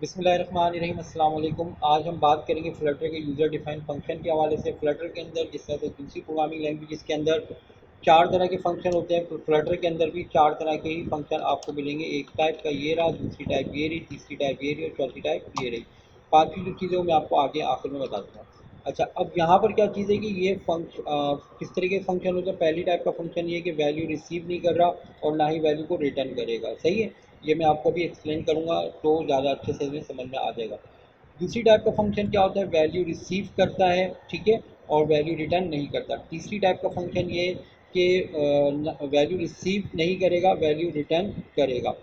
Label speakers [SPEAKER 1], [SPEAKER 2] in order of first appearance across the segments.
[SPEAKER 1] बिस्मिल्लाहिर्रहमानिर्रहीम अस्सलाम वालेकुम। आज हम बात करेंगे फ्लटर के यूज़र डिफाइंड फंक्शन के हवाले से। फ्लटर के अंदर जिस तरह से दूसरी प्रोग्रामिंग लैंग्वेज के अंदर चार तरह के फंक्शन होते हैं, फ्लटर के अंदर भी चार तरह के ही फंक्शन आपको मिलेंगे। एक टाइप का ये रहा, दूसरी टाइप ये रही, तीसरी टाइप ये रही और चौथी टाइप ये रही। पांचवी जो चीज़ें मैं आपको आगे आखिर में बता दूँगा। अच्छा, अब यहाँ पर क्या चीज़ है कि ये किस तरीके के फंक्शन होता है। पहली टाइप का फंक्शन ये है कि वैल्यू रिसीव नहीं कर रहा और ना ही वैल्यू को रिटर्न करेगा। सही है, ये मैं आपको भी एक्सप्लेन करूँगा तो ज़्यादा अच्छे से हमें समझ में आ जाएगा। दूसरी टाइप का फंक्शन क्या होता है, वैल्यू रिसीव करता है, ठीक है, और वैल्यू रिटर्न नहीं करता। तीसरी टाइप का फंक्शन ये कि वैल्यू रिसीव नहीं करेगा, वैल्यू रिटर्न करेगा।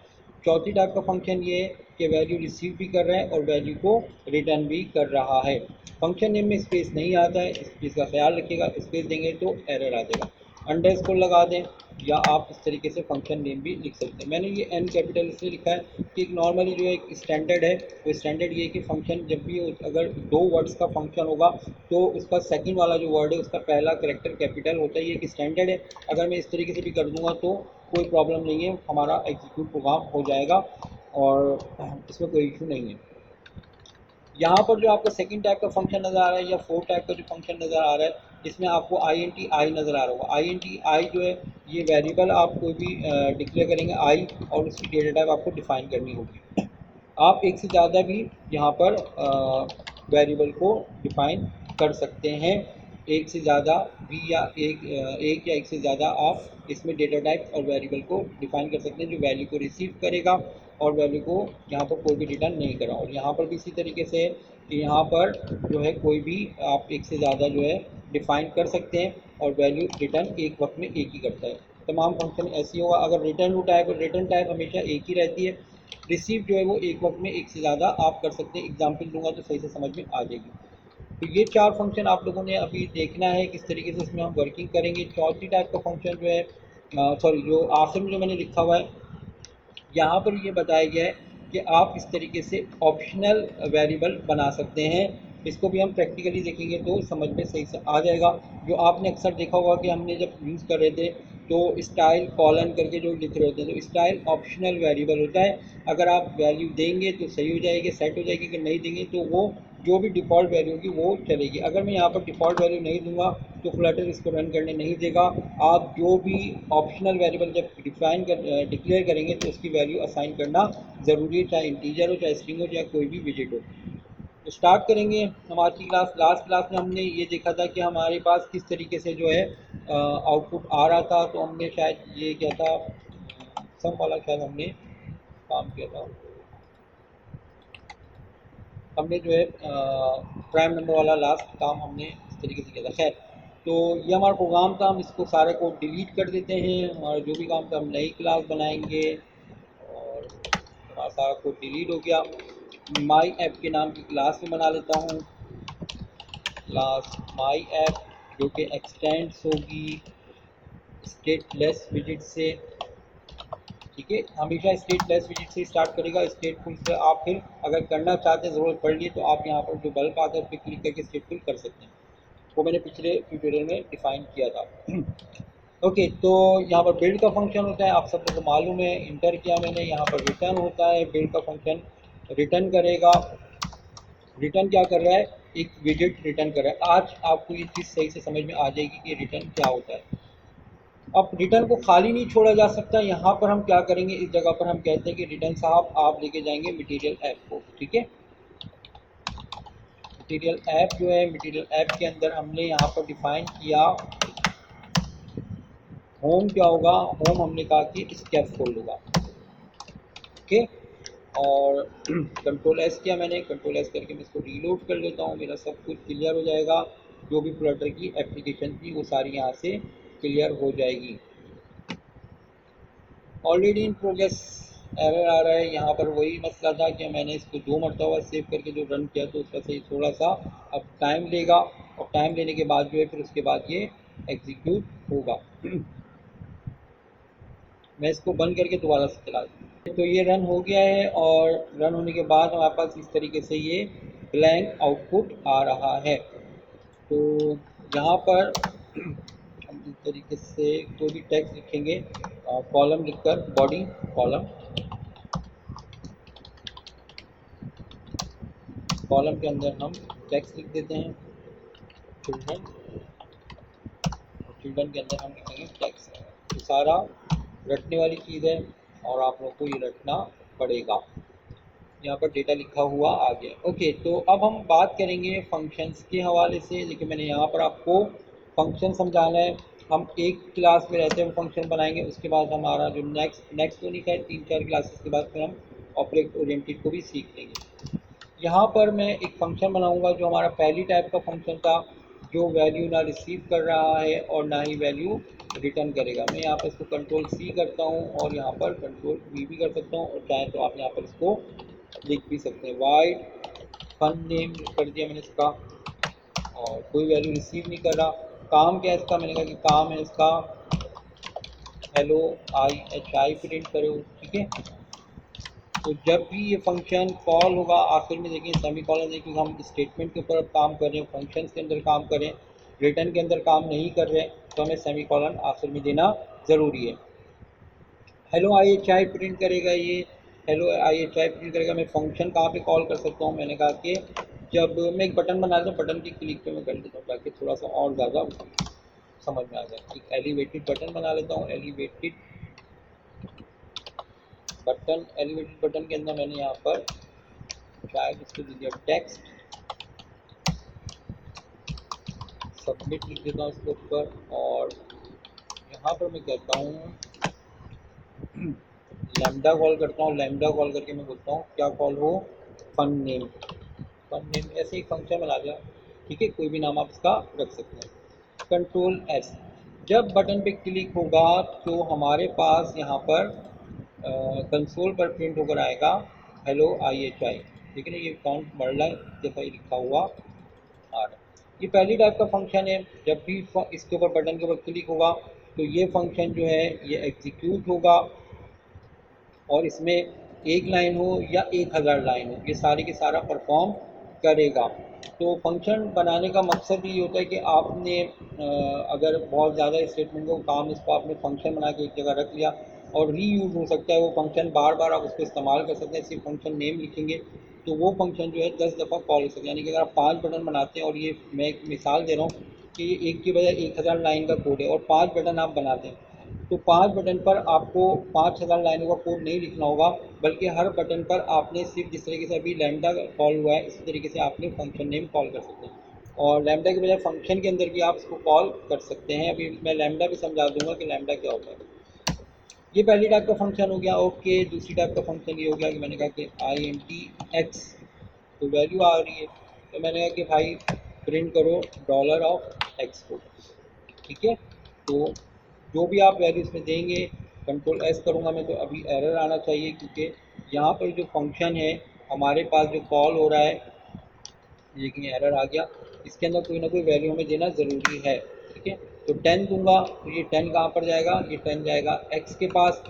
[SPEAKER 1] चौथी टाइप का फंक्शन ये है कि वैल्यू रिसीव भी कर रहा है और वैल्यू को रिटर्न भी कर रहा है। फंक्शन नेम में स्पेस नहीं आता है, इस चीज़ का ख्याल रखिएगा। स्पेस देंगे तो एरर आ जाएगा। अंडरस्कोर लगा दें या आप इस तरीके से फंक्शन नेम भी लिख सकते हैं। मैंने ये एन कैपिटल इसलिए लिखा है कि एक नॉर्मली जो एक स्टैंडर्ड है, वो स्टैंडर्ड ये है कि फंक्शन जब भी अगर दो वर्ड्स का फंक्शन होगा तो उसका सेकंड वाला जो वर्ड है उसका पहला करेक्टर कैपिटल होता है। ये एक स्टैंडर्ड है। अगर मैं इस तरीके से भी कर दूंगा तो कोई प्रॉब्लम नहीं है, हमारा एग्जीक्यूट प्रोग्राम हो जाएगा और इसमें कोई इशू नहीं है। यहाँ पर जो आपको सेकंड टाइप का फंक्शन नज़र आ रहा है या फोर्थ टाइप का जो फंक्शन नज़र आ रहा है, इसमें आपको आई एन टी आई नज़र आ रहा होगा। आई एन टी आई जो है ये वेरिएबल आप कोई भी डिक्लेयर करेंगे आई और उसकी डेटा टाइप आपको डिफाइन करनी होगी। आप एक से ज़्यादा भी यहाँ पर वेरिएबल को डिफाइन कर सकते हैं। एक से ज़्यादा भी या एक या एक से ज़्यादा आप इसमें डेटा टाइप और वेरिएबल को डिफाइन कर सकते हैं जो वैल्यू को रिसीव करेगा और वैल्यू को यहाँ पर कोई भी रिटर्न नहीं करा। और यहाँ पर भी इसी तरीके से कि यहाँ पर जो है कोई भी आप एक से ज़्यादा जो है डिफाइन कर सकते हैं और वैल्यू रिटर्न एक वक्त में एक ही करता है। तमाम फंक्शन ऐसी होगा। अगर return to type, return type हमेशा एक ही रहती है। रिसीव जो है वो एक वक्त में एक से ज़्यादा आप कर सकते हैं। एग्जाम्पल दूंगा तो सही से समझ में आ जाएगी। तो ये चार फंक्शन आप लोगों ने अभी देखना है किस तरीके से इसमें हम वर्किंग करेंगे। चौथी टाइप का फंक्शन जो है सॉरी जो आखिर में जो मैंने लिखा हुआ है यहाँ पर ये बताया गया है कि आप इस तरीके से ऑप्शनल वेरिएबल बना सकते हैं। इसको भी हम प्रैक्टिकली देखेंगे तो समझ में सही से आ जाएगा। जो आपने अक्सर देखा होगा कि हमने जब यूज़ कर रहे थे तो स्टाइल कॉलन करके जो लिख रहे होते हैं, तो स्टाइल ऑप्शनल वेरिएबल होता है। अगर आप वैल्यू देंगे तो सही हो जाएगी, सेट हो जाएगी। अगर नहीं देंगे तो वो जो भी डिफ़ॉल्ट वैल्यू होगी वो चलेगी। अगर मैं यहाँ पर डिफ़ॉल्ट वैल्यू नहीं दूंगा तो फ्लटर इसको रन करने नहीं देगा। आप जो भी ऑप्शनल वेरिएबल जब डिक्लेयर करेंगे तो उसकी वैल्यू असाइन करना ज़रूरी है, चाहे इंटीजर हो, चाहे स्ट्रिंग हो, चाहे कोई भी विजिट हो। तो स्टार्ट करेंगे हम आज की क्लास। लास्ट क्लास में हमने ये देखा था कि हमारे पास किस तरीके से जो है आउटपुट आ रहा था। तो हमने शायद ये क्या था, सम वाला शायद हमने काम किया था। हमने जो है प्राइम नंबर वाला लास्ट काम हमने इस तरीके से किया था। खैर, तो ये हमारा प्रोग्राम था। हम इसको सारे को डिलीट कर देते हैं। हमारा जो भी काम था हम नई क्लास बनाएंगे और हमारा सारा कोड डिलीट हो गया। माई ऐप के नाम की क्लास में बना लेता हूँ, क्लास माई ऐप, जो कि एक्सटेंड्स होगी स्टेटलेस विजिट से। ठीक है, हमेशा स्टेटलेस विजिट से स्टार्ट करेगा। स्टेटफुल से आप फिर अगर करना चाहते हैं, ज़रूरत पड़ रही है तो आप यहाँ पर जो बल्ब आता है उस पर क्लिक करके स्टेटफुल कर सकते हैं। वो मैंने पिछले ट्यूटोरियल में डिफाइन किया था। ओके, तो यहाँ पर बिल्ड का फंक्शन होता है, आप सबको तो मालूम है, इंटर किया मैंने। यहाँ पर रिटर्न होता है, बिल्ड का फंक्शन रिटर्न करेगा। रिटर्न क्या कर रहा है, एक विजिट रिटर्न कर रहा है। आज आपको ये चीज़ सही से समझ में आ जाएगी कि रिटर्न क्या होता है। अब रिटर्न को खाली नहीं छोड़ा जा सकता। यहाँ पर हम क्या करेंगे, इस जगह पर हम कहते हैं कि रिटर्न साहब आप लेके जाएंगे मटेरियल ऐप को। ठीक है, मटेरियल ऐप जो है, मटेरियल ऐप के अंदर हमने यहाँ पर डिफाइन किया होम क्या होगा। होम हमने कहा कि स्कैफोल्ड होगा। ओके, और कंट्रोल एस किया मैंने। कंट्रोल एस करके मैं इसको रीलोड कर लेता हूँ, मेरा सब कुछ क्लियर हो जाएगा। जो भी फ्लटर की एप्लीकेशन थी वो सारी यहाँ से क्लियर हो जाएगी। ऑलरेडी इन प्रोग्रेस एरर आ रहा है। यहाँ पर वही मसला था कि मैंने इसको 2 मरतबा सेव करके जो रन किया तो उसका सही थोड़ा सा अब टाइम लेगा और टाइम लेने के बाद जो है फिर उसके बाद ये एग्जीक्यूट होगा। मैं इसको बंद करके दोबारा से चला दूँ। तो ये रन हो गया है और रन होने के बाद हमारे पास इस तरीके से ये ब्लैंक आउटपुट आ रहा है। तो यहाँ पर हम इस तरीके से कोई भी टेक्स्ट लिखेंगे, कॉलम लिखकर बॉडी कॉलम, कॉलम के अंदर हम टेक्स्ट लिख देते हैं चिल्ड्रन, और चिल्ड्रन के अंदर हम लिखेंगे टेक्स्ट। ये सारा रटने वाली चीज़ है और आप लोग को ये रटना पड़ेगा। यहाँ पर डेटा लिखा हुआ आ गया। ओके, तो अब हम बात करेंगे फंक्शंस के हवाले से। देखिए मैंने यहाँ पर आपको फंक्शन समझाना है। हम एक क्लास में रहते हुए फंक्शन बनाएंगे, उसके बाद हमारा जो नेक्स्ट तो नहीं है, 3-4 क्लासेस के बाद फिर हम ऑब्जेक्ट ओरिएंटेड को भी सीख लेंगे। यहाँ पर मैं एक फंक्शन बनाऊँगा जो हमारा पहली टाइप का फंक्शन था, जो वैल्यू ना रिसीव कर रहा है और ना ही वैल्यू रिटर्न करेगा। मैं यहाँ पर इसको कंट्रोल सी करता हूँ और यहाँ पर कंट्रोल वी भी कर सकता हूँ, और चाहे तो आप यहाँ पर इसको लिख भी सकते हैं। वाइड फन नेम कर दिया मैंने इसका, और कोई वैल्यू रिसीव नहीं कर रहा। काम क्या है इसका, मैंने कहा कि काम है इसका हेलो आई प्रिंट करो, ठीक है। तो जब भी ये फंक्शन कॉल होगा, आखिर में देखिए सेमी कॉलन है, क्योंकि हम स्टेटमेंट के ऊपर काम कर रहे हैं, फंक्शन के अंदर काम कर रहे हैं, रिटर्न के अंदर काम नहीं कर रहे हैं, तो हमें सेमी कॉलन आखिर में देना ज़रूरी है। हेलो आई प्रिंट करेगा ये, हेलो आई प्रिंट करेगा। मैं फंक्शन कहाँ पे कॉल कर सकता हूँ, मैंने कहा कि जब मैं एक बटन बना लेता हूँ, बटन की क्लिक पे मैं कर लेता हूँ ताकि थोड़ा सा और ज़्यादा समझ में आ जाए। एक एलिवेटेड बटन बना लेता हूँ, एलिवेटेड बटन के अंदर मैंने यहाँ पर शायद इसको दे दिया टेक्स्ट, सबमिट लिख देता हूँ इसके ऊपर, और यहाँ पर मैं कहता हूँ लैम्डा कॉल करता हूँ। लैम्डा कॉल करके मैं बोलता हूँ क्या कॉल हो, फन नेम ऐसे ही फंक्शन बना दिया, ठीक है। कोई भी नाम आप इसका रख सकते हैं। कंट्रोल एस, जब बटन पे क्लिक होगा तो हमारे पास यहाँ पर कंसोल पर प्रिंट होकर आएगा हेलो आई। लेकिन ये काउंट मरला दफ़ा लिखा हुआ आ रहा है। ये पहली टाइप का फंक्शन है। जब भी इसके ऊपर बटन के ऊपर क्लिक होगा तो ये फंक्शन जो है ये एग्जीक्यूट होगा, और इसमें एक लाइन हो या 1000 लाइन हो, ये सारी के सारा परफॉर्म करेगा। तो फंक्शन बनाने का मकसद ये होता है कि आपने अगर बहुत ज़्यादा स्टेटमेंट को काम, इसको आपने फंक्शन बना के एक जगह रख लिया और रीयूज़ हो सकता है वो फंक्शन, बार बार आप उसको इस्तेमाल कर सकते हैं। सिर्फ फंक्शन नेम लिखेंगे तो वो फंक्शन जो है 10 दफ़ा कॉल हो सकता है। यानी कि अगर आप 5 बटन बनाते हैं, और ये मैं एक मिसाल दे रहा हूँ कि ये एक की बजाय 1000 लाइन का कोड है और 5 बटन आप बनाते हैं, तो 5 बटन पर आपको 5000 लाइनों का कोड नहीं लिखना होगा, बल्कि हर बटन पर आपने सिर्फ जिस तरीके से अभी लैम्डा कॉल हुआ है इसी तरीके से आपने फंक्शन नेम कॉल कर सकते हैं, और लैम्डा के बजाय फंक्शन के अंदर भी आप इसको कॉल कर सकते हैं। अभी मैं लैम्डा भी समझा दूंगा कि लैम्डा क्या होता है। ये पहली टाइप का फंक्शन हो गया। ओके, दूसरी टाइप का फंक्शन ये हो गया कि मैंने कहा कि INT x, तो वैल्यू आ रही है, तो मैंने कहा कि भाई प्रिंट करो $x को, ठीक है। तो जो भी आप वैल्यू इसमें देंगे, कंट्रोल एस करूँगा मैं तो अभी एरर आना चाहिए, क्योंकि यहाँ पर जो फंक्शन है हमारे पास जो कॉल हो रहा है, लेकिन एरर आ गया, इसके अंदर कोई ना कोई वैल्यू हमें देना ज़रूरी है, ठीक है। तो 10 दूंगा तो ये 10 कहाँ पर जाएगा, ये 10 जाएगा x के पास,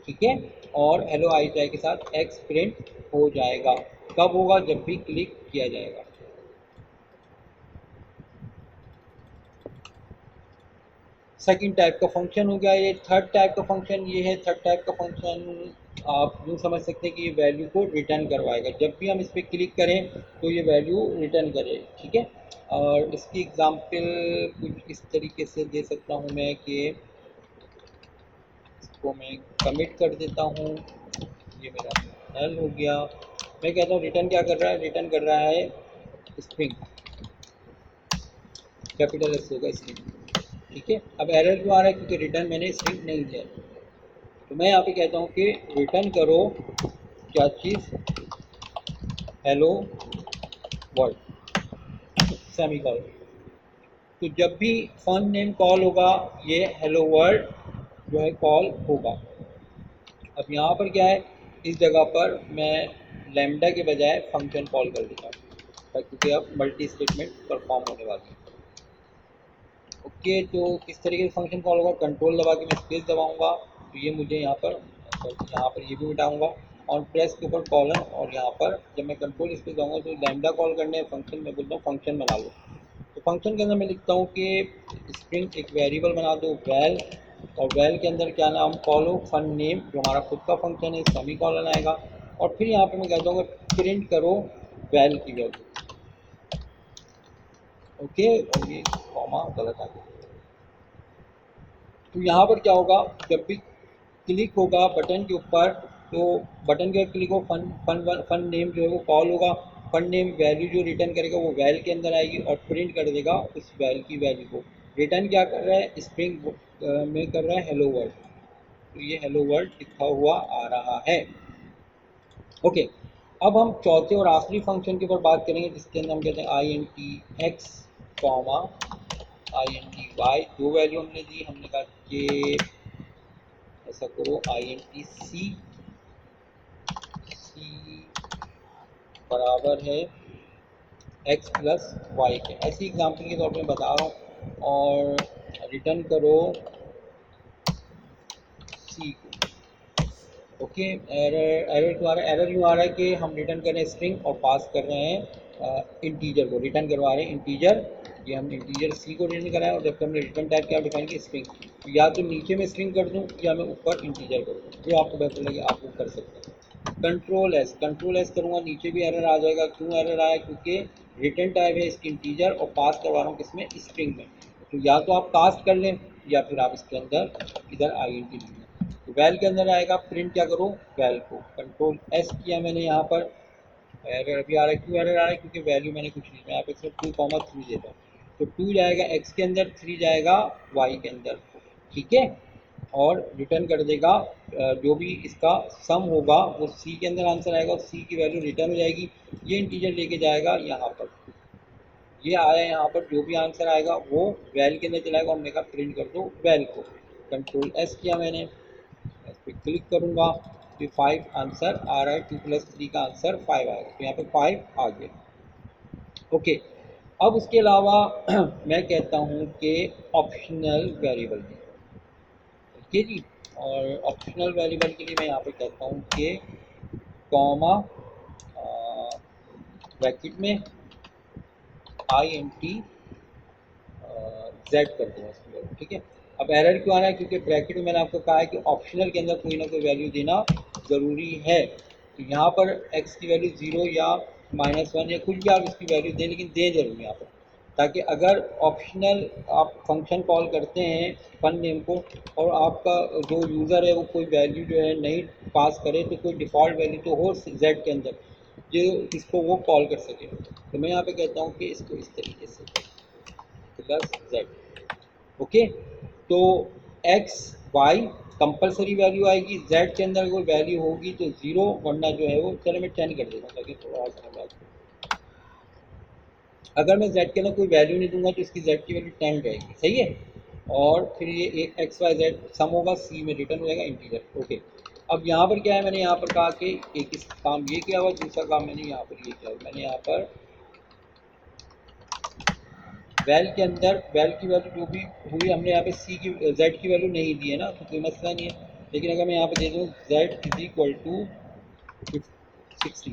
[SPEAKER 1] ठीक है, और हेलो आई के साथ x प्रिंट हो जाएगा। कब होगा, जब भी क्लिक किया जाएगा। सेकंड टाइप का फंक्शन हो गया। ये थर्ड टाइप का फंक्शन ये है। थर्ड टाइप का फंक्शन आप यूँ समझ सकते हैं कि ये वैल्यू को रिटर्न करवाएगा। जब भी हम इस पर क्लिक करें तो ये वैल्यू रिटर्न करे, ठीक है। और इसकी एग्जांपल कुछ इस तरीके से दे सकता हूँ मैं कि इसको मैं कमिट कर देता हूँ, ये मेरा नल हो गया। मैं कहता हूँ रिटर्न क्या कर रहा है, रिटर्न कर रहा है स्ट्रिंग, कैपिटल एस होगा स्ट्रिंग, ठीक है। अब एरर क्यों आ रहा है, क्योंकि रिटर्न मैंने स्ट्रिंग नहीं दिया। तो मैं यहाँ पे कहता हूँ कि रिटर्न करो क्या चीज़, हेलो वर्ल्ड, सेमीकोलन। तो जब भी फन नेम कॉल होगा ये हेलो वर्ल्ड जो है कॉल होगा। अब यहाँ पर क्या है, इस जगह पर मैं लैम्डा के बजाय फंक्शन कॉल कर देता हूँ, क्योंकि अब मल्टी स्टेटमेंट परफॉर्म होने वाली है। ओके, तो किस तरीके से फंक्शन कॉल होगा, कंट्रोल दबा के मैं स्पेस दबाऊंगा तो ये मुझे यहाँ पर ये भी मिटाऊंगा, और प्रेस के ऊपर कॉलन, और यहाँ पर जब मैं कंट्रोल स्पेस दूंगा तो लैम्डा कॉल करने फंक्शन में बोलता हूँ फंक्शन बना लो। तो फंक्शन के अंदर मैं लिखता हूँ कि स्ट्रिंग एक वेरिएबल बना दो वैल, और वैल के अंदर क्या नाम कॉल हो, फन नेम जो हमारा खुद का फंक्शन है, सेमी कॉलन आएगा, और फिर यहाँ पर मैं कहता हूँ प्रिंट करो वैल की वैल्यू, ओके, और ये कॉमा गलत आ गया। तो यहाँ पर क्या होगा, जब भी क्लिक होगा बटन के ऊपर, तो बटन के क्लिक हो फन नेम जो है वो कॉल होगा। फन नेम वैल्यू जो रिटर्न करेगा वो वैल के अंदर आएगी और प्रिंट कर देगा उस वैल की वैल्यू को। रिटर्न क्या कर रहा है, स्प्रिंग में कर रहा है हेलो वर्ल्ड। तो ये हेलो वर्ल्ड लिखा हुआ आ रहा है। ओके, अब हम चौथे और आखिरी फंक्शन के ऊपर बात करेंगे, जिसके अंदर हम कहते हैं i n t x comma i n t y. दो वैल्यू हमने दी, हमने कहा कि ऐसा करो आई एन टी सी सी बराबर है एक्स प्लस वाई के। ऐसी एग्जाम्पल के तौर पर बता रहा हूँ। और रिटर्न करो सी को। ओके, एरर क्यों आ रहा है, एरर क्यों आ रहा है कि हम रिटर्न कर रहे हैं स्ट्रिंग और पास कर रहे हैं इंटीजर को, रिटर्न करवा रहे हैं इंटीजर। ये हम इंटीजर सी को रिटर्न कराएं और जब हमने रिटर्न टाइप क्या डिफाइन किया स्ट्रिंग, तो या तो नीचे में स्ट्रिंग कर दूं या मैं ऊपर इंटीजर कर दूं, जो आपको बेहतर लगे आप वो कर सकते हैं। कंट्रोल एस करूँगा, नीचे भी एरर आ जाएगा। क्यों एरर आया, क्योंकि रिटर्न टाइप है इसकी इंटीजर और पास करवा रहा हूँ किसमें, स्ट्रिंग में। तो या तो आप कास्ट कर लें या फिर आप इसके अंदर इधर आई एन टी लिख लें। तो वैल के अंदर आएगा, प्रिंट क्या करो वैल को। कंट्रोल एस किया मैंने, यहाँ पर एरर अभी आ रहा है। क्यों एरर आ रहा है, क्योंकि वैल्यू मैंने कुछ नहीं, यहाँ पे सिर्फ 2,3 देता हूँ। तो 2 जाएगा एक्स के अंदर, 3 जाएगा वाई के अंदर, ठीक है। और रिटर्न कर देगा जो भी इसका सम होगा वो सी के अंदर आंसर आएगा और सी की वैल्यू रिटर्न हो जाएगी। ये इंटीजर लेके जाएगा यहाँ पर, ये आया यहाँ पर, जो भी आंसर आएगा वो वैल के अंदर चलाएगा और मैं कहा प्रिंट कर दो वैल को। कंट्रोल एस किया मैंने, इस पर क्लिक करूँगा तो 5 आंसर आ रहा है, 2 + 3 का आंसर 5 आएगा। तो यहाँ पे 5 आ गया। ओके, अब उसके अलावा मैं कहता हूँ कि ऑप्शनल वेरिएबल है, ओके जी। और ऑप्शनल वेरिएबल के लिए मैं यहाँ पे कहता हूँ कि कॉमा ब्रैकेट में आई एन टी जेड कर दूँगा इसकी वैल्यू, ठीक है। अब एरर क्यों आ रहा है, क्योंकि ब्रैकेट में मैंने आपको कहा है कि ऑप्शनल के अंदर कोई ना कोई वैल्यू देना ज़रूरी है। तो यहाँ पर एक्स की वैल्यू 0 या -1 या कुछ भी आप इसकी वैल्यू दें, लेकिन दें जरूर यहाँ पर, ताकि अगर ऑप्शनल आप फंक्शन कॉल करते हैं फन नेम को और आपका जो यूज़र है वो कोई वैल्यू जो है नहीं पास करे, तो कोई डिफ़ॉल्ट वैल्यू तो हो जेड के अंदर जो इसको वो कॉल कर सके। तो मैं यहाँ पे कहता हूँ कि इसको इस तरीके से प्लस जेड, ओके। तो एक्स वाई कंपलसरी वैल्यू आएगी, जेड के अंदर कोई वैल्यू होगी तो 0, वरना जो है वो, चलो मैं 10 कर देता हूँ ताकि थोड़ा और समझ आ जाए। अगर मैं जेड के अंदर कोई वैल्यू नहीं दूंगा तो इसकी जेड की वैल्यू 10 रहेगी, सही है। और फिर ये एक एक्स वाई जेड सम होगा, सी में रिटर्न हो जाएगा इंटीजर, ओके। अब यहाँ पर क्या है, मैंने यहाँ पर कहा कि एक इस काम ये किया हुआ, दूसरा काम मैंने यहाँ पर ये किया हुआ। मैंने यहाँ पर वैल के अंदर वैल की वैल्यू जो भी हुई, हमने यहाँ पे सी की जेड की वैल्यू नहीं दी है ना, तो कोई मसला नहीं है। लेकिन अगर मैं यहाँ पे दे दूँ z is equal to 60,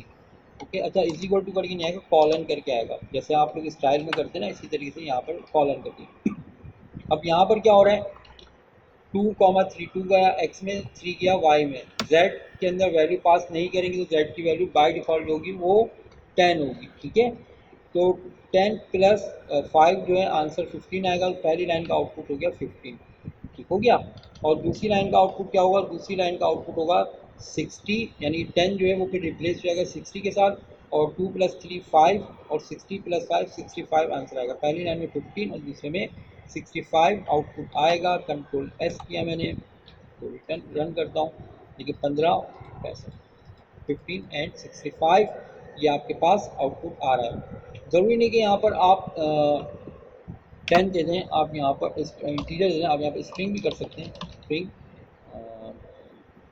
[SPEAKER 1] okay. अच्छा, इज इक्वल टू करके नहीं आएगा, कॉलन करके आएगा, जैसे आप लोग स्टाइल में करते हैं ना, इसी तरीके से यहाँ पर कॉलन करके। अब यहाँ पर क्या हो रहा है, 2,3, 2 गया एक्स में, 3 गया वाई में। जेड के अंदर वैल्यू पास नहीं करेंगे तो जेड की वैल्यू बाय डिफ़ॉल्ट होगी वो 10 होगी, ठीक है। तो 10 + 5 जो है आंसर 15 आएगा। तो पहली लाइन का आउटपुट हो गया 15, ठीक हो गया। और दूसरी लाइन का आउटपुट क्या होगा, दूसरी लाइन का आउटपुट होगा 60, यानी 10 जो है वो फिर रिप्लेस हो जाएगा 60 के साथ, और 2 + 3 5 और 60 + 5 65 आंसर आएगा। पहली लाइन में 15 और दूसरे में 65 आउटपुट आएगा। कंट्रोल एस किया मैंने, तो रिटर्न रन करता हूँ, देखिए 15 पैसा 15 एंड 65 ये आपके पास आउटपुट आ रहा है। ज़रूरी नहीं कि यहाँ पर आप 10 दे दें, आप यहाँ पर इंटीजर दे दें, आप यहाँ पर स्ट्रिंग भी कर सकते हैं, स्ट्रिंग।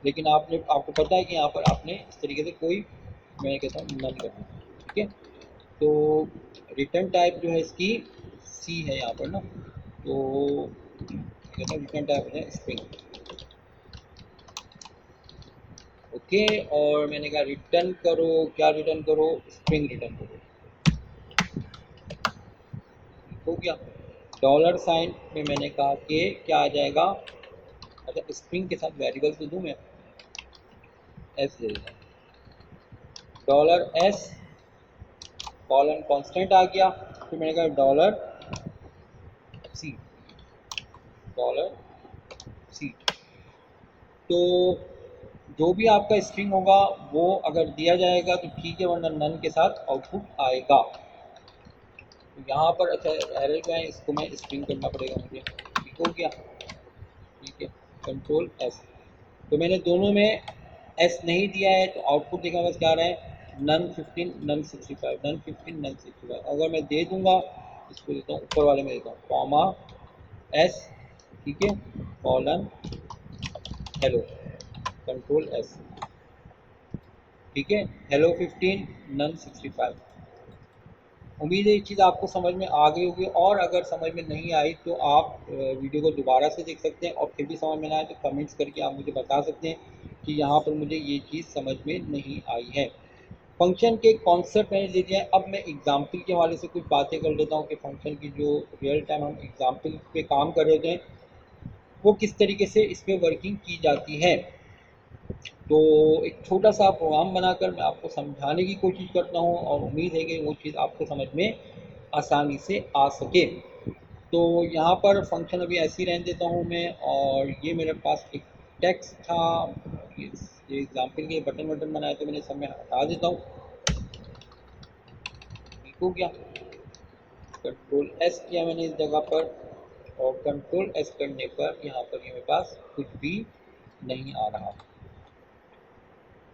[SPEAKER 1] लेकिन आपको पता है कि यहाँ पर आपने इस तरीके से कोई, मैं कहता हूँ नन करना, ठीक है। तो रिटर्न टाइप जो है इसकी सी है यहाँ पर ना, तो कहता हूँ रिटर्न टाइप है स्ट्रिंग, ओके। और मैंने कहा रिटर्न करो, क्या रिटर्न करो, स्ट्रिंग रिटर्न करो, हो गया। $साइन में मैंने कहा कि क्या आ जाएगा, अच्छा स्ट्रिंग के साथ वेरिएबल तो दूँ मैं, एस दे देता हूँ, $S कॉलन कांस्टेंट आ गया, फिर मैंने कहा $C, $C। तो जो भी आपका स्ट्रिंग होगा वो अगर दिया जाएगा तो ठीक है, वरना नन के साथ आउटपुट आएगा। तो यहाँ पर अच्छा एरर क्या है, इसको मैं स्ट्रिंग करना पड़ेगा मुझे, ठीक हो गया, ठीक है, कंट्रोल एस। तो मैंने दोनों में एस नहीं दिया है तो आउटपुट देखा बस क्या आ रहा है, नन 15 नन 65, नन 15 नन 65। अगर मैं दे दूंगा, इसको देता हूँ ऊपर वाले में देता हूँ कॉमा एस, ठीक है, कॉलन हेलो, कंट्रोल एस, ठीक है, हेलो 15 नन 65। उम्मीद है ये चीज़ आपको समझ में आ गई होगी, और अगर समझ में नहीं आई तो आप वीडियो को दोबारा से देख सकते हैं, और फिर भी समझ में ना आए तो कमेंट्स करके आप मुझे बता सकते हैं कि यहाँ पर मुझे ये चीज़ समझ में नहीं आई है। फंक्शन के कॉन्सेप्ट मैंने दे दिया है। अब मैं एग्जाम्पल के हवाले से कुछ बातें कर लेता हूँ कि फंक्शन की जो रियल टाइम हम एग्जाम्पल पे काम कर रहे थे वो किस तरीके से इस पर वर्किंग की जाती है। तो एक छोटा सा प्रोग्राम बनाकर मैं आपको समझाने की कोशिश करता हूँ, और उम्मीद है कि वो चीज़ आपको समझ में आसानी से आ सके। तो यहाँ पर फंक्शन अभी ऐसे ही रहने देता हूँ मैं, और ये मेरे पास एक टेक्स्ट था, ये एग्जाम्पल के बटन वटन बनाए तो मैंने सब में हटा देता हूँ, ठीक हो गया। कंट्रोल एस किया मैंने इस जगह पर, और कंट्रोल एस करने पर यहाँ पर ये मेरे पास कुछ भी नहीं आ रहा,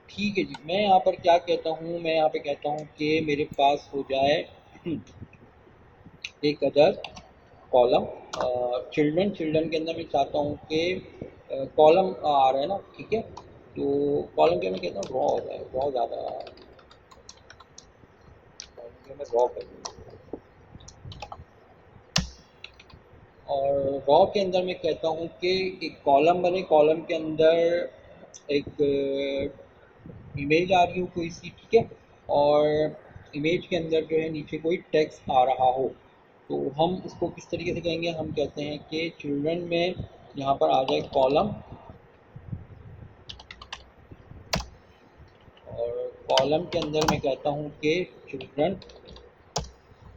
[SPEAKER 1] ठीक है जी। मैं यहाँ पर क्या कहता हूँ, मैं यहाँ पे कहता हूँ कि मेरे पास हो जाए एक अदर कॉलम चिल्ड्रन, चिल्ड्रन के अंदर मैं चाहता हूँ कि कॉलम आ रहा है ना, ठीक है, तो कॉलम के मैं कहता हूँ रॉ हो जाए, रॉ ज़्यादा, कॉलम के मैं रॉ कर दूँ, और रॉ के अंदर मैं कहता हूँ कि एक कॉलम बने, कॉलम के अंदर एक इमेज आ रही हो कोई सी, ठीक है, और इमेज के अंदर जो है नीचे कोई टेक्स्ट आ रहा हो। तो हम इसको किस तरीके से कहेंगे, हम कहते हैं कि चिल्ड्रन में यहाँ पर आ जाए कॉलम, और कॉलम के अंदर मैं कहता हूँ कि चिल्ड्रन,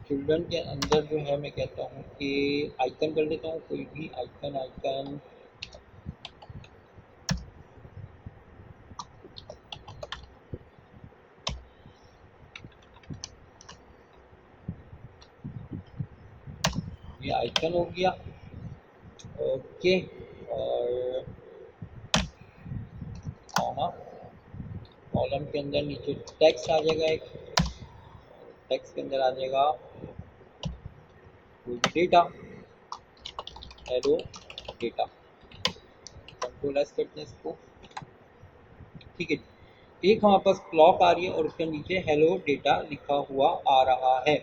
[SPEAKER 1] चिल्ड्रन के अंदर जो है मैं कहता हूँ कि आइकन कर लेता हूँ, कोई भी आइकन, आइकन ये आइकन हो गया, ओके, और कॉमा, कॉलम के अंदर नीचे टेक्स्ट आ जाएगा, एक टेक्स्ट के अंदर आ जाएगा कोई भी data, hello data, control S करते हैं इसको, ठीक है। एक हमारे पास क्लॉक आ रही है और उसके नीचे हेलो डेटा लिखा हुआ आ रहा है।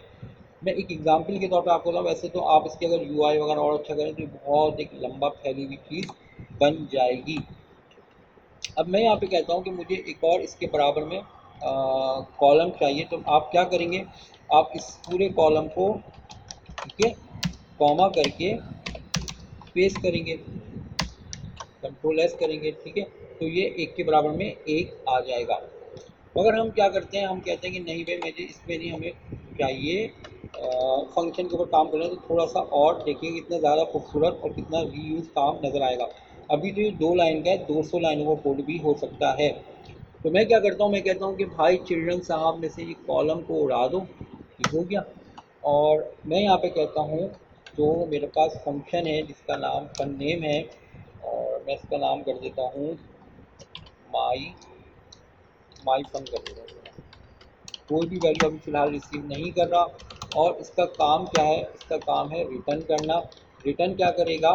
[SPEAKER 1] मैं एक एग्जांपल के तौर पे आपको बताऊँ, वैसे तो आप इसके अगर यूआई वगैरह और अच्छा करें तो बहुत एक लंबा फैली हुई चीज़ बन जाएगी। अब मैं यहाँ पे कहता हूँ कि मुझे एक और इसके बराबर में कॉलम चाहिए, तो आप क्या करेंगे, आप इस पूरे कॉलम को, ठीक है, कॉमा करके पेस्ट करेंगे, कंट्रोल एस करेंगे, ठीक है, तो ये एक के बराबर में एक आ जाएगा। मगर हम क्या करते हैं, हम कहते हैं कि नहीं भाई मुझे इसमें नहीं, हमें चाहिए फंक्शन के ऊपर काम कर रहे हैं तो थोड़ा सा और देखिए कितना ज़्यादा खूबसूरत और कितना रीयूज काम नज़र आएगा। अभी तो ये 2 लाइन का है, 200 लाइनों का कोड भी हो सकता है। तो मैं क्या करता हूँ, मैं कहता हूँ कि भाई चिल्ड्रन साहब में से ये कॉलम को उड़ा दो, ठीक हो गया। और मैं यहाँ पे कहता हूँ जो मेरे पास फंक्शन है जिसका नाम फन नेम है, और मैं इसका नाम कर देता हूँ माई, माई फन कर देता हूँ, कोई भी वैल्यू अभी फ़िलहाल रिसीव नहीं कर रहा। और इसका काम क्या है, इसका काम है रिटर्न करना। रिटर्न क्या करेगा,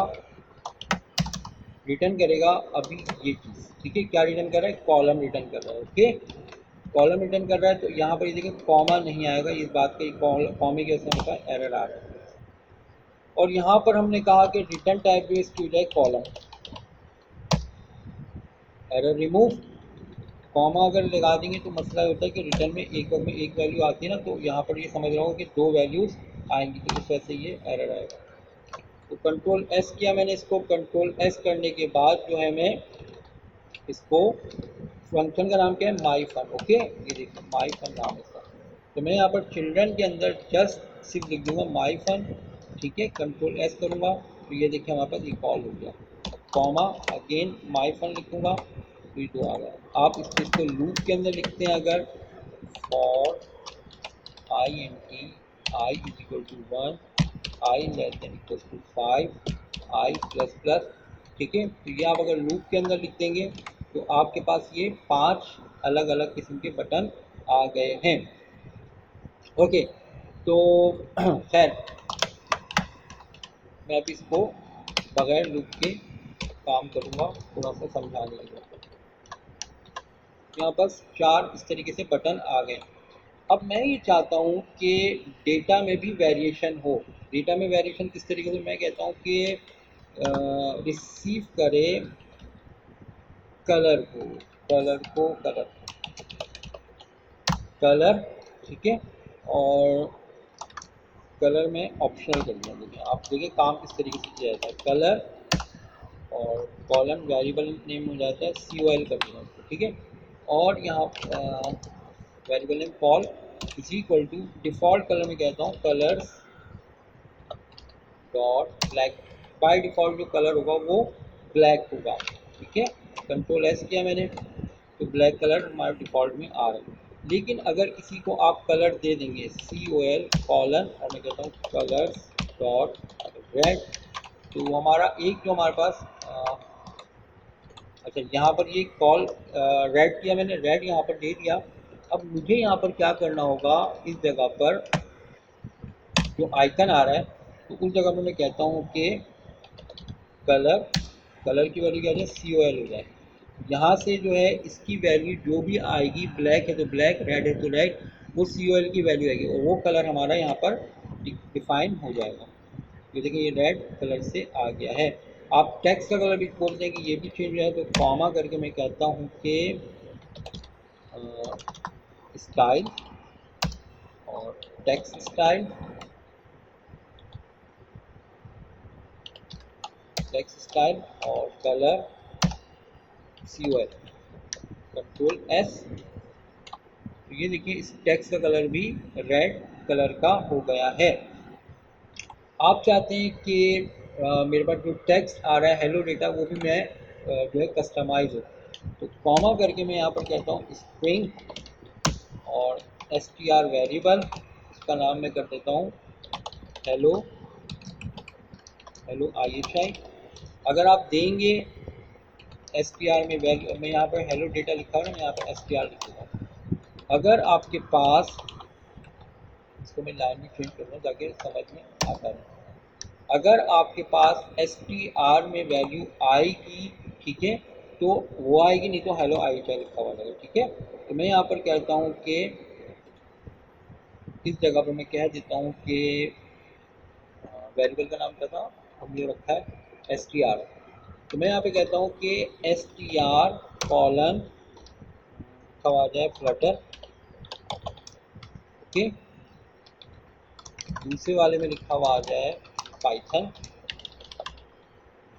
[SPEAKER 1] रिटर्न करेगा अभी ये चीज़, ठीक है, क्या रिटर्न कर रहा है, कॉलम रिटर्न कर रहा है, ओके, कॉलम रिटर्न कर रहा है। तो यहाँ पर ये देखिए कॉमा नहीं आएगा, इस बात का कॉमे के समय का एरर आ रहा है। और यहाँ पर हमने कहा कि रिटर्न टाइप जो इसकी हो जाए कॉलम, एरर रिमूव, कॉमा अगर लगा देंगे तो मसला होता है कि रिटर्न में एक वक्त में एक वैल्यू आती है ना, तो यहाँ पर ये समझ रहा हूँ कि 2 वैल्यूज़ आएंगी, तो इस वजह से ये एरर आएगा। तो कंट्रोल एस किया मैंने इसको, कंट्रोल एस करने के बाद जो है मैं इसको, फंक्शन का नाम क्या है, माई फन, ओके, ये देखिए माई फन नाम है इसका। तो मैं यहाँ पर चिल्ड्रन के अंदर जस्ट सिर्फ लिख दूंगा माई फन, ठीक है, कंट्रोल एस करूँगा तो ये देखिए हमारे पास ये कॉल हो गया, कॉमा अगेन माई फन लिखूँगा तो ये 2 आ गया। आप इसको लूप के अंदर लिखते हैं अगर for i n t i is equal to 1, i less than equal to 5, i plus plus, ठीक है। तो ये आप अगर लूप के अंदर लिख देंगे तो आपके पास ये 5 अलग अलग किस्म के बटन आ गए हैं। ओके, तो खैर मैं अब इसको बगैर लूप के काम करूँगा, थोड़ा सा समझाने लगा। यहाँ बस 4 इस तरीके से बटन आ गए। अब मैं ये चाहता हूँ कि डेटा में भी वेरिएशन हो। डेटा में वेरिएशन किस तरीके से, मैं कहता हूँ कि रिसीव करे कलर को, कलर, ठीक है, और कलर में ऑप्शनल कर दिया। देखिए आप देखिए काम किस तरीके से किया जाता है, कलर और कॉलम वेरिएबल नेम हो जाता है COL कर दिया उसको, ठीक है। और यहाँ variable name call is equal to default colour में कहता हूँ colours dot black, by default जो कलर होगा वो ब्लैक होगा, ठीक है। कंट्रोल एस किया मैंने तो ब्लैक कलर हमारे डिफ़ॉल्ट में आ रहा है। लेकिन अगर किसी को आप कलर दे देंगे COL कॉलन और मैं कहता हूँ कलर्स डॉट रेड, तो हमारा एक जो हमारे पास अच्छा यहाँ पर ये कॉल रेड किया मैंने, रेड यहाँ पर दे दिया। अब मुझे यहाँ पर क्या करना होगा, इस जगह पर जो आइकन आ रहा है तो उस जगह पर मैं कहता हूँ कि कलर की वैल्यू क्या है COL हो जाए। यहाँ से जो है इसकी वैल्यू जो भी आएगी, ब्लैक है तो ब्लैक, रेड है तो रेड, वो COL की वैल्यू आएगी और वो कलर हमारा यहाँ पर डिफाइन हो जाएगा। ये देखिए ये रेड कलर से आ गया है। आप टेक्स्ट का कलर भी बोल दें कि ये भी चेंज हो जाए तो कॉमा करके मैं कहता हूँ कि स्टाइल और टेक्स्ट स्टाइल, और कलर COL, कंट्रोल एस। तो ये देखिए इस टेक्स्ट का कलर भी रेड कलर का हो गया है। आप चाहते हैं कि मेरे पास जो टेक्स्ट आ रहा है हेलो डेटा वो भी मैं जो है कस्टमाइज हो, तो कॉमा करके मैं यहाँ पर कहता हूँ स्ट्रिंग और str वेरिएबल, इसका नाम मैं कर देता हूँ हेलो IHI। अगर आप देंगे str में वैल्यू, मैं यहाँ पर हेलो डेटा लिखा हूँ ना, मैं यहाँ पर str लिखूँगा। अगर आपके पास, इसको मैं लाइन में चेंज करूँगा ताकि समझ में आता है, अगर आपके पास str में वैल्यू आएगी, ठीक है, तो वो आएगी, नहीं तो हेलो IHI लिखा हुआ रहेगा, ठीक है। तो मैं यहाँ पर कहता हूँ कि इस जगह पर मैं कह देता हूँ कि वेरिएबल का नाम क्या था, हमने रखा है str, तो मैं यहाँ पे कहता हूँ कि str कॉलन लिखा हुआ जाए फ्लटर, ओके। दूसरे वाले में लिखा हुआ आ जाए पाइथन,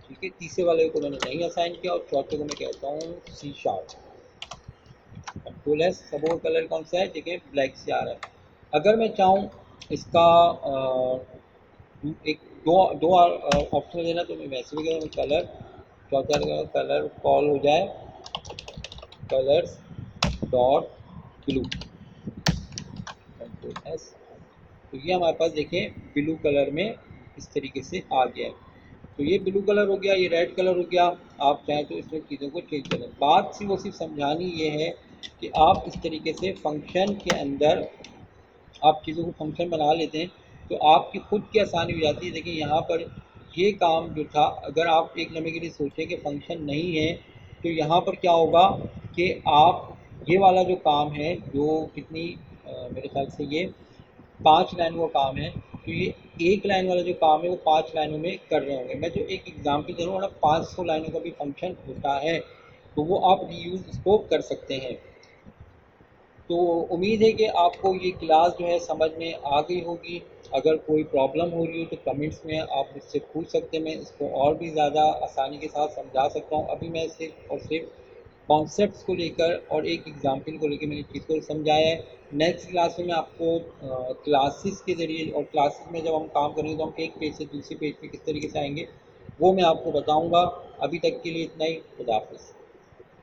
[SPEAKER 1] ठीक है। तीसरे वाले को मैंने नहीं असाइन किया और चौथे को मैं कहता हूँ C#। कंट्रोल एस, सबको कलर कौन सा है, देखिए ब्लैक से आ रहा है। अगर मैं चाहूँ इसका एक दो ऑप्शन देना तो मैं वैसे भी करूँ कलर, चौथा कलर कॉल हो जाए colours dot blue, control S. तो ये हमारे पास देखिए ब्लू कलर में इस तरीके से आ गया है। तो ये ब्लू कलर हो गया, ये रेड कलर हो गया। आप चाहें तो इसमें चीज़ों को चेंज करें। बात सी वो सिर्फ समझानी ये है कि आप इस तरीके से फंक्शन के अंदर आप चीज़ों को फंक्शन बना लेते हैं तो आपकी खुद की आसानी हो जाती है। देखिए यहाँ पर ये काम जो था, अगर आप एक लम्हे के लिए सोचें कि फंक्शन नहीं है तो यहाँ पर क्या होगा कि आप ये वाला जो काम है जो कितनी मेरे ख्याल से ये 5 लाइनों का काम है, तो ये एक लाइन वाला जो काम है वो 5 लाइनों में कर रहे होंगे। मैं जो एक एग्जाम्पल दे रहा हूँ ना, 500 लाइनों का भी फंक्शन होता है, तो वो आप रीयूज़ इसको कर सकते हैं। तो उम्मीद है कि आपको ये क्लास जो है समझ में आ गई होगी। अगर कोई प्रॉब्लम हो रही हो तो कमेंट्स में आप मुझसे पूछ सकते हैं, मैं इसको और भी ज़्यादा आसानी के साथ समझा सकता हूँ। अभी मैं सिर्फ और सिर्फ कॉन्सेप्ट्स को लेकर और एक एग्जाम्पल को लेकर मैंने चीज़ को समझाया है। नेक्स्ट क्लास में मैं आपको क्लासेस के ज़रिए और क्लासेस में जब हम काम करेंगे तो हम एक पेज से दूसरे पेज पे किस तरीके से आएंगे वो मैं आपको बताऊंगा। अभी तक के लिए इतना ही। खुदा हाफिज़।